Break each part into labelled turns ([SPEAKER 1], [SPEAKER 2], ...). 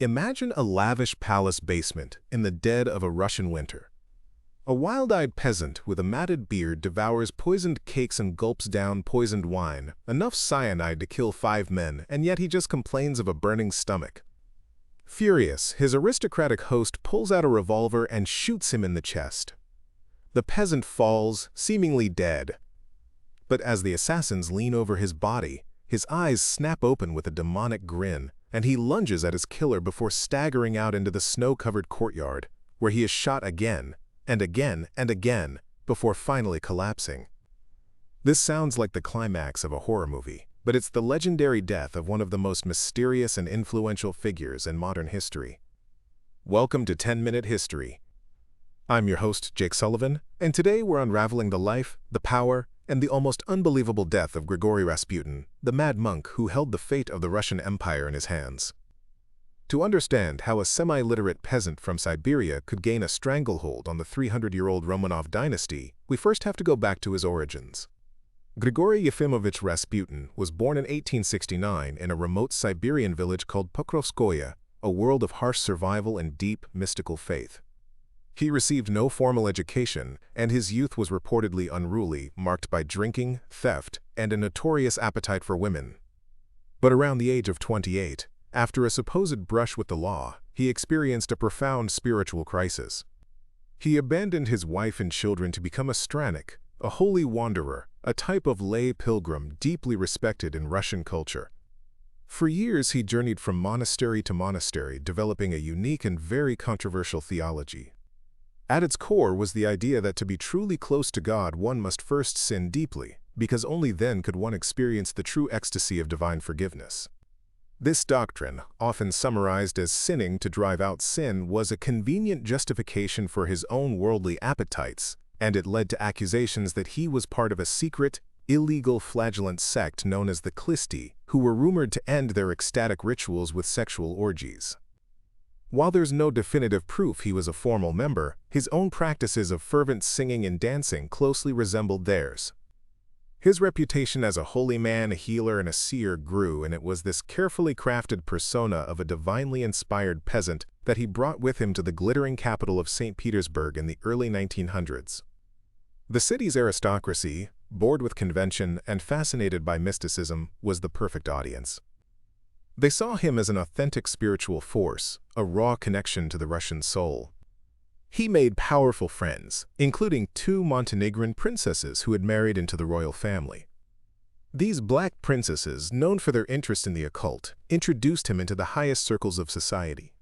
[SPEAKER 1] Imagine a lavish palace basement in the dead of a Russian winter. A wild-eyed peasant with a matted beard devours poisoned cakes and gulps down poisoned wine, enough cyanide to kill 5 men, and yet he just complains of a burning stomach. Furious, his aristocratic host pulls out a revolver and shoots him in the chest. The peasant falls, seemingly dead. But as the assassins lean over his body, his eyes snap open with a demonic grin, and he lunges at his killer before staggering out into the snow-covered courtyard, where he is shot again, and again, and again, before finally collapsing. This sounds like the climax of a horror movie, but it's the legendary death of one of the most mysterious and influential figures in modern history. Welcome to 10-Minute History. I'm your host, Jake Sullivan, and today we're unraveling the life, the power, and the almost unbelievable death of Grigori Rasputin, the mad monk who held the fate of the Russian Empire in his hands. To understand how a semi-literate peasant from Siberia could gain a stranglehold on the 300-year-old Romanov dynasty, we first have to go back to his origins. Grigori Yefimovich Rasputin was born in 1869 in a remote Siberian village called Pokrovskoye, a world of harsh survival and deep, mystical faith. He received no formal education, and his youth was reportedly unruly, marked by drinking, theft, and a notorious appetite for women. But around the age of 28, after a supposed brush with the law, he experienced a profound spiritual crisis. He abandoned his wife and children to become a strannik, a holy wanderer, a type of lay pilgrim deeply respected in Russian culture. For years he journeyed from monastery to monastery, developing a unique and very controversial theology. At its core was the idea that to be truly close to God one must first sin deeply, because only then could one experience the true ecstasy of divine forgiveness. This doctrine, often summarized as sinning to drive out sin, was a convenient justification for his own worldly appetites, and it led to accusations that he was part of a secret, illegal flagellant sect known as the Klisti, who were rumored to end their ecstatic rituals with sexual orgies. While there's no definitive proof he was a formal member, his own practices of fervent singing and dancing closely resembled theirs. His reputation as a holy man, a healer, and a seer grew, and it was this carefully crafted persona of a divinely inspired peasant that he brought with him to the glittering capital of St. Petersburg in the early 1900s. The city's aristocracy, bored with convention and fascinated by mysticism, was the perfect audience. They saw him as an authentic spiritual force, a raw connection to the Russian soul. He made powerful friends, including 2 Montenegrin princesses who had married into the royal family. These black princesses, known for their interest in the occult, introduced him into the highest circles of society.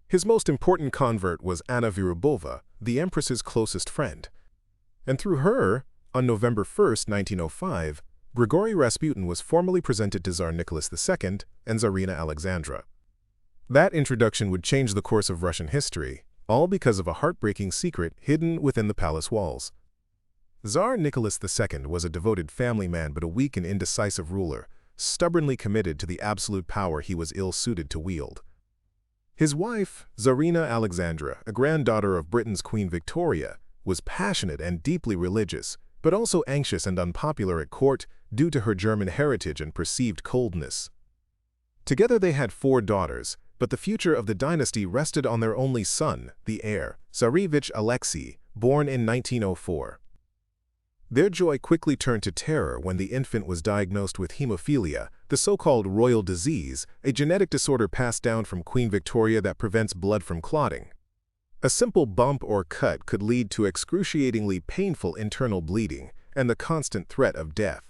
[SPEAKER 1] His most important convert was Anna Virubova, the empress's closest friend. And through her, on November 1, 1905, Grigori Rasputin was formally presented to Tsar Nicholas II and Tsarina Alexandra. That introduction would change the course of Russian history, all because of a heartbreaking secret hidden within the palace walls. Tsar Nicholas II was a devoted family man but a weak and indecisive ruler, stubbornly committed to the absolute power he was ill-suited to wield. His wife, Tsarina Alexandra, a granddaughter of Britain's Queen Victoria, was passionate and deeply religious, but also anxious and unpopular at court due to her German heritage and perceived coldness. Together they had 4 daughters, but the future of the dynasty rested on their only son, the heir, Tsarevich Alexei, born in 1904. Their joy quickly turned to terror when the infant was diagnosed with hemophilia, the so-called royal disease, a genetic disorder passed down from Queen Victoria that prevents blood from clotting. A simple bump or cut could lead to excruciatingly painful internal bleeding and the constant threat of death.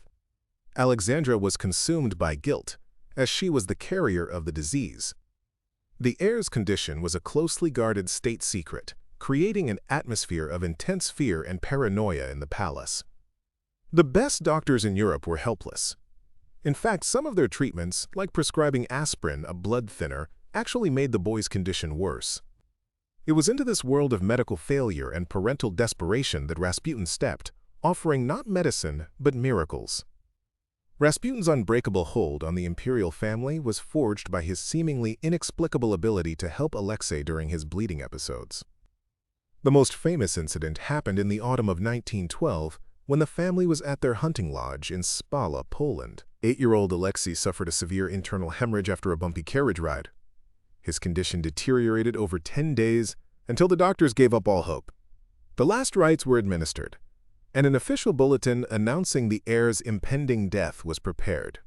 [SPEAKER 1] Alexandra was consumed by guilt, as she was the carrier of the disease. The heir's condition was a closely guarded state secret, creating an atmosphere of intense fear and paranoia in the palace. The best doctors in Europe were helpless. In fact, some of their treatments, like prescribing aspirin, a blood thinner, actually made the boy's condition worse. It was into this world of medical failure and parental desperation that Rasputin stepped, offering not medicine, but miracles. Rasputin's unbreakable hold on the imperial family was forged by his seemingly inexplicable ability to help Alexei during his bleeding episodes. The most famous incident happened in the autumn of 1912 when the family was at their hunting lodge in Spala, Poland. 8-year-old Alexei suffered a severe internal hemorrhage after a bumpy carriage ride. His condition deteriorated over 10 days until the doctors gave up all hope. The last rites were administered, and an official bulletin announcing the heir's impending death was prepared.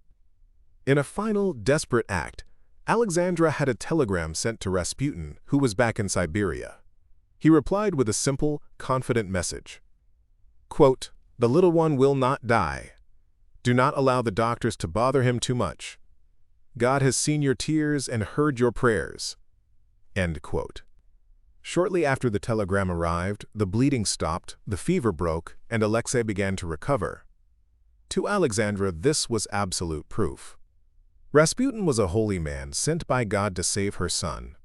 [SPEAKER 1] In a final, desperate act, Alexandra had a telegram sent to Rasputin, who was back in Siberia. He replied with a simple, confident message. Quote, "The little one will not die. Do not allow the doctors to bother him too much. God has seen your tears and heard your prayers." End quote. Shortly after the telegram arrived, the bleeding stopped, the fever broke, and Alexei began to recover. To Alexandra, this was absolute proof. Rasputin was a holy man sent by God to save her son.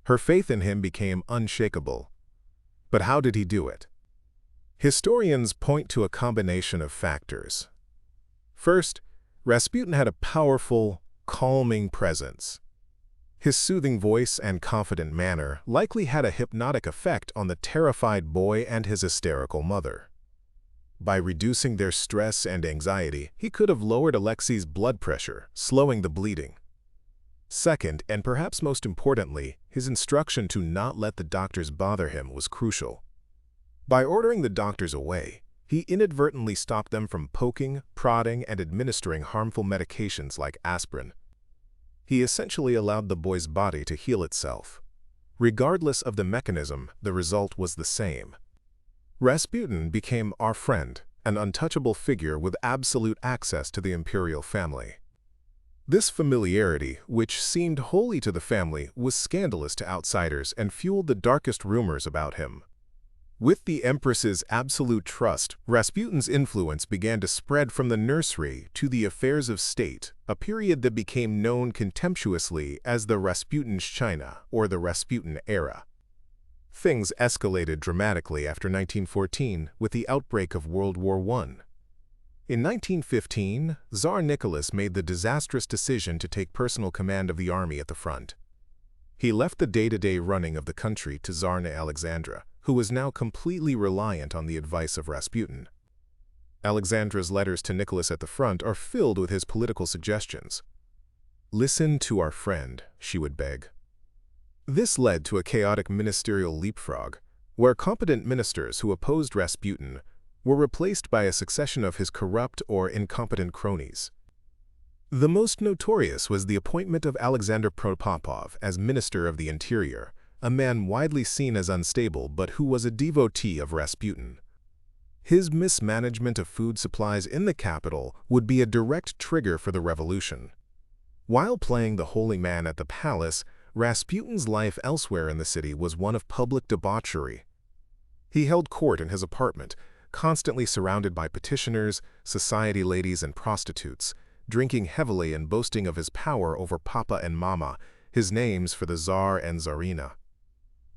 [SPEAKER 1] Her faith in him became unshakable. But how did he do it? Historians point to a combination of factors. First, Rasputin had a powerful, calming presence. His soothing voice and confident manner likely had a hypnotic effect on the terrified boy and his hysterical mother. By reducing their stress and anxiety, he could have lowered Alexei's blood pressure, slowing the bleeding. Second, and perhaps most importantly, his instruction to not let the doctors bother him was crucial. By ordering the doctors away, he inadvertently stopped them from poking, prodding, and administering harmful medications like aspirin. He essentially allowed the boy's body to heal itself. Regardless of the mechanism, the result was the same. Rasputin became our friend, an untouchable figure with absolute access to the imperial family. This familiarity, which seemed holy to the family, was scandalous to outsiders and fueled the darkest rumors about him. With the Empress's absolute trust, Rasputin's influence began to spread from the nursery to the affairs of state, a period that became known contemptuously as the Rasputinschina, or the Rasputin era. Things escalated dramatically after 1914 with the outbreak of World War I. In 1915, Tsar Nicholas made the disastrous decision to take personal command of the army at the front. He left the day-to-day running of the country to Tsarina Alexandra, who was now completely reliant on the advice of Rasputin. Alexandra's letters to Nicholas at the front are filled with his political suggestions. "Listen to our friend," she would beg. This led to a chaotic ministerial leapfrog, where competent ministers who opposed Rasputin were replaced by a succession of his corrupt or incompetent cronies. The most notorious was the appointment of Alexander Protopopov as Minister of the Interior, a man widely seen as unstable but who was a devotee of Rasputin. His mismanagement of food supplies in the capital would be a direct trigger for the revolution. While playing the holy man at the palace, Rasputin's life elsewhere in the city was one of public debauchery. He held court in his apartment, constantly surrounded by petitioners, society ladies, and prostitutes, drinking heavily and boasting of his power over Papa and Mama, his names for the Tsar and Tsarina.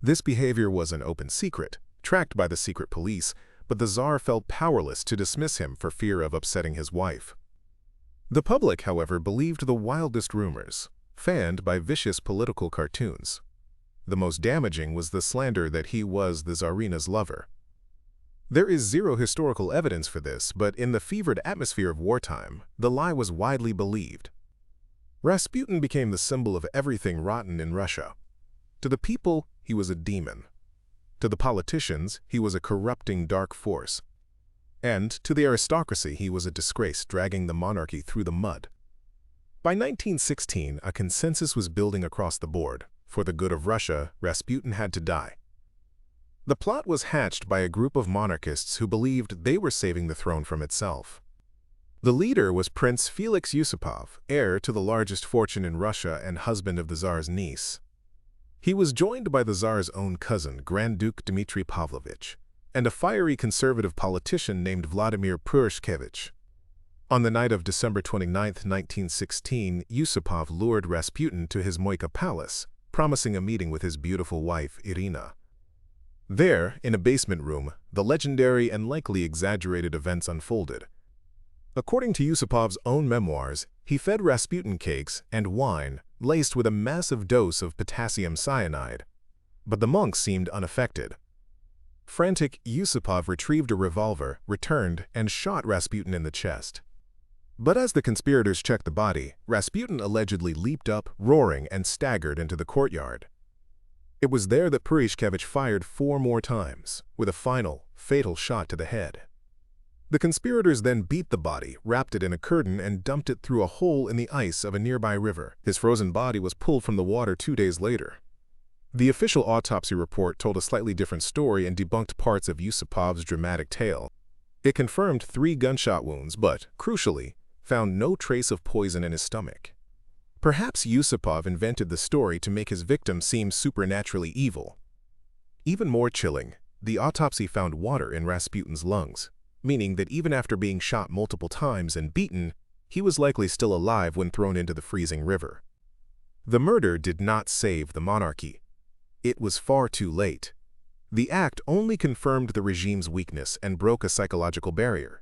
[SPEAKER 1] This behavior was an open secret, tracked by the secret police, but the Tsar felt powerless to dismiss him for fear of upsetting his wife. The public, however, believed the wildest rumors, fanned by vicious political cartoons. The most damaging was the slander that he was the Tsarina's lover. There is zero historical evidence for this, but in the fevered atmosphere of wartime, the lie was widely believed. Rasputin became the symbol of everything rotten in Russia. To the people, he was a demon. To the politicians, he was a corrupting dark force. And to the aristocracy, he was a disgrace dragging the monarchy through the mud. By 1916, a consensus was building across the board. For the good of Russia, Rasputin had to die. The plot was hatched by a group of monarchists who believed they were saving the throne from itself. The leader was Prince Felix Yusupov, heir to the largest fortune in Russia and husband of the Tsar's niece. He was joined by the Tsar's own cousin, Grand Duke Dmitry Pavlovich, and a fiery conservative politician named Vladimir Purishkevich. On the night of December 29, 1916, Yusupov lured Rasputin to his Moika palace, promising a meeting with his beautiful wife, Irina. There, in a basement room, the legendary and likely exaggerated events unfolded. According to Yusupov's own memoirs, he fed Rasputin cakes and wine laced with a massive dose of potassium cyanide, but the monks seemed unaffected. Frantic, Yusupov retrieved a revolver, returned, and shot Rasputin in the chest. But as the conspirators checked the body, Rasputin allegedly leaped up, roaring, and staggered into the courtyard. It was there that Purishkevich fired 4 more times, with a final, fatal shot to the head. The conspirators then beat the body, wrapped it in a curtain, and dumped it through a hole in the ice of a nearby river. His frozen body was pulled from the water 2 days later. The official autopsy report told a slightly different story and debunked parts of Yusupov's dramatic tale. It confirmed 3 gunshot wounds, but, crucially, found no trace of poison in his stomach. Perhaps Yusupov invented the story to make his victim seem supernaturally evil. Even more chilling, the autopsy found water in Rasputin's lungs, meaning that even after being shot multiple times and beaten, he was likely still alive when thrown into the freezing river. The murder did not save the monarchy. It was far too late. The act only confirmed the regime's weakness and broke a psychological barrier.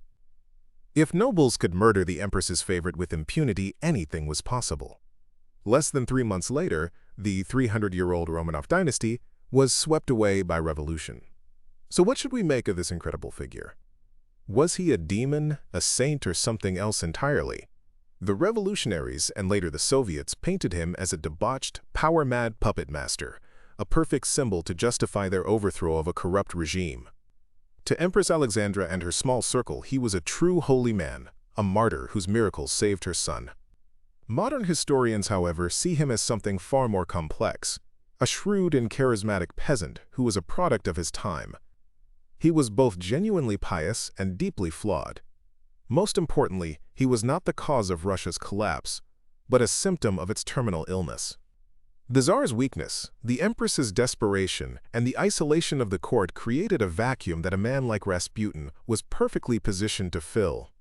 [SPEAKER 1] If nobles could murder the empress's favorite with impunity, anything was possible. Less than 3 months later, the 300-year-old Romanov dynasty was swept away by revolution. So what should we make of this incredible figure? Was he a demon, a saint, or something else entirely? The revolutionaries, and later the Soviets, painted him as a debauched, power-mad puppet master, a perfect symbol to justify their overthrow of a corrupt regime. To Empress Alexandra and her small circle, he was a true holy man, a martyr whose miracles saved her son. Modern historians, however, see him as something far more complex, a shrewd and charismatic peasant who was a product of his time. He was both genuinely pious and deeply flawed. Most importantly, he was not the cause of Russia's collapse, but a symptom of its terminal illness. The Tsar's weakness, the Empress's desperation, and the isolation of the court created a vacuum that a man like Rasputin was perfectly positioned to fill.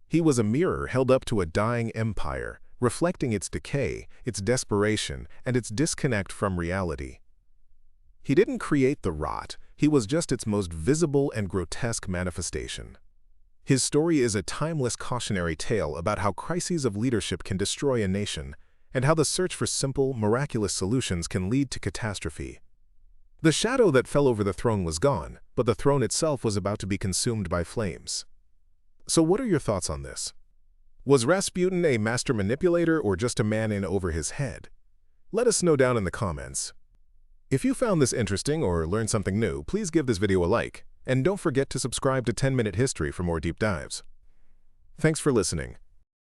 [SPEAKER 1] He was a mirror held up to a dying empire, reflecting its decay, its desperation, and its disconnect from reality. He didn't create the rot, he was just its most visible and grotesque manifestation. His story is a timeless cautionary tale about how crises of leadership can destroy a nation, and how the search for simple, miraculous solutions can lead to catastrophe. The shadow that fell over the throne was gone, but the throne itself was about to be consumed by flames. So what are your thoughts on this? Was Rasputin a master manipulator or just a man in over his head? Let us know down in the comments. If you found this interesting or learned something new, please give this video a like, and don't forget to subscribe to 10-Minute History for more deep dives. Thanks for listening.